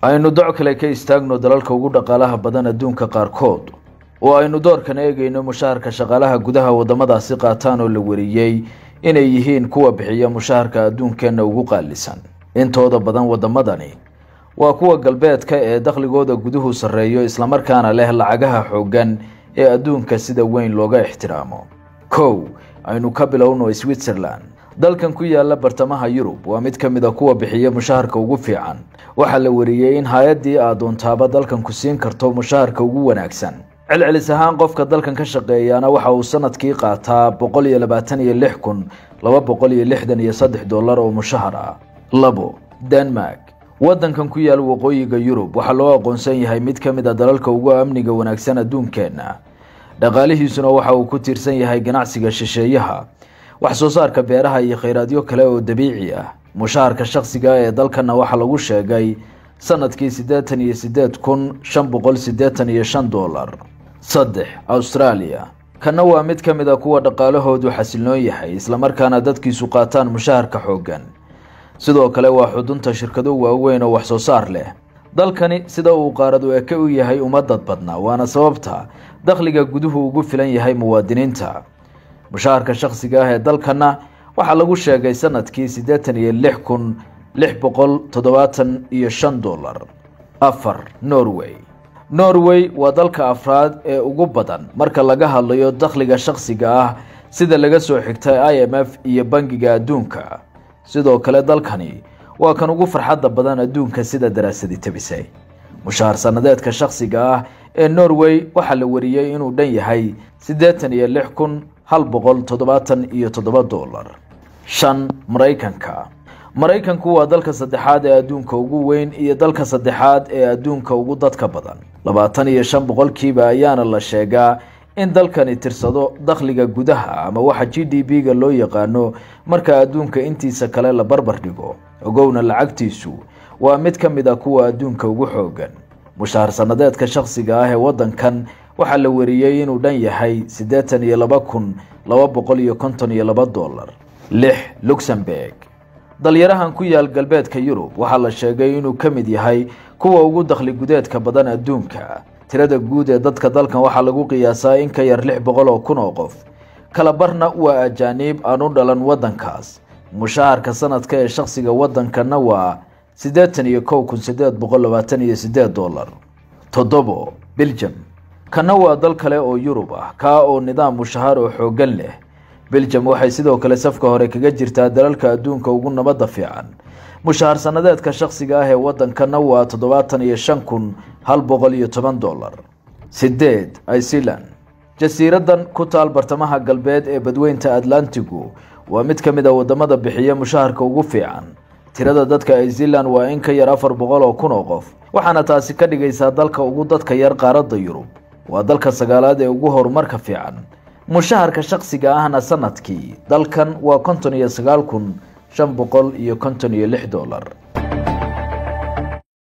aynu doc kale ka istaagno dalalka ugu dhaqaalaha badan adduunka qaarkood oo aynu doorkan eegayno mushaharka shaqaalaha gudaha wadamadaasi qaataan oo la wariyay inay yihiin kuwa bixiya mushaharka adduunkeena ugu qaalisan. intooda badan wadamadani waa kuwa galbeedka ee dakhligooda guduhu sareeyo isla markaana leh lacagaha xoogan ee adduunka sida weyn looga ixtiraamo. aynu ka bilowno Switzerland. dalkan ku yaala bartamaha Yurub waa mid kamid ah kuwa bixiya mushaharka ugu fiican. waxa la wariyay in hay'adii Adduunka dalkan ku siin karto mushaharka ugu wanaagsan. celcelis ahaan qofka dalkan ka shaqeeyana waxa uu sanadkii qaataa $126,263 oo mushahar ah. Denmark. wadankan ku yaal waqooyiga Yurub waxa loo aqoonsan yahay mid kamid ah dalalka ugu amniga wanaagsan adduunkeena. dhaqaalihiisuna waxa uu ku tiirsan yahay ganacsiga shisheeyaha, wax soo saarka beeraha iyo kheyraadyo kale oo dabiici ah. mushaharka shakhsiga ee dalkana waxa lagu sheegay sanadkii $88,585. Australia. kana waa mid kamid ah kuwa dhaqaalahoodu xasilnoon yahay isla markaana dadkiisu qaataan mushaharka xoogan. sidoo kale waa xudunta shirkado waaweyn oo wax soo saar leh. dalkani sida uu qaaradu eka u yahay umadad badna waana sababta dakhliga guduhu ugu filan yahay muwaadiniinta. mushaharka shakhsiga ah ee dalkana waxa lagu sheegay sanadkii $86,675. Norway waa dalka afraad ee ugu badan marka laga hadlayo dakhliga shakhsiga ah sida laga soo xigtay IMF iyo Bangiga Adduunka. sidoo kale dalkani waa kan ugu farxadda badan adduunka sida daraasadi tabisay. mushahar sanadeedka shakhsiga ah ee Norway waxa la wariyay inuu dhan yahay $86,177. Mareykanku waa dalka saddexaad ee adduunka ugu weyn iyo dalka saddexaad ee adduunka ugu dadka badan. 25% ayaana la sheegaa in dalkani tirsado dakhliga gudaha ama waxa GDP-ga loo yaqaano marka adduunka intiisa kale la barbar dhigo. ogowna lacagtiisu waa mid kamid ah kuwa adduunka ugu xoogan. mushahar sanadeedka shakhsiga ah ee wadankan waxa la wariyay inuu dhan yahay $82,252. Luxembourg. dalyarahan ku yaal galbeedka Yurub waxa la sheegay inuu kamid yahay kuwa ugu dakhli gudeedka badan adduunka. tirada guud ee dadka dalkan waxa lagu qiyaasaa in ka yar 600,000 oo qof. kala barna waa ajaanib aan u dhalan wadankaas. mushaharka sanadka ee shakhsiga wadankana waa $88,628. Belgium. kana waa dal kale oo Yurub ah ka oo nidaam mushahar oo xoogan leh. Belgium waxay sidoo kale safka hore kaga jirtaa dalalka adduunka ugu nabadda fiican. mushahar sanadeedka shakhsiga ah ee wadankana waa $7,110. Iceland. jasiiradan ku taal bartamaha galbeed ee badweynta Atlantigu waa mid kamid ah wadamada bixiya mushaharka ugu fiican. tirada dadka Iceland waa in ka yar 400,000 oo qof, waxaana taasi ka dhigaysaa dalka ugu dadka yar qaaradda Yurub. waa dalka sagaalaad ee ugu horumarka fiican. mushaharka shakhsiga ahna sanadkii dalkan waa $59,556.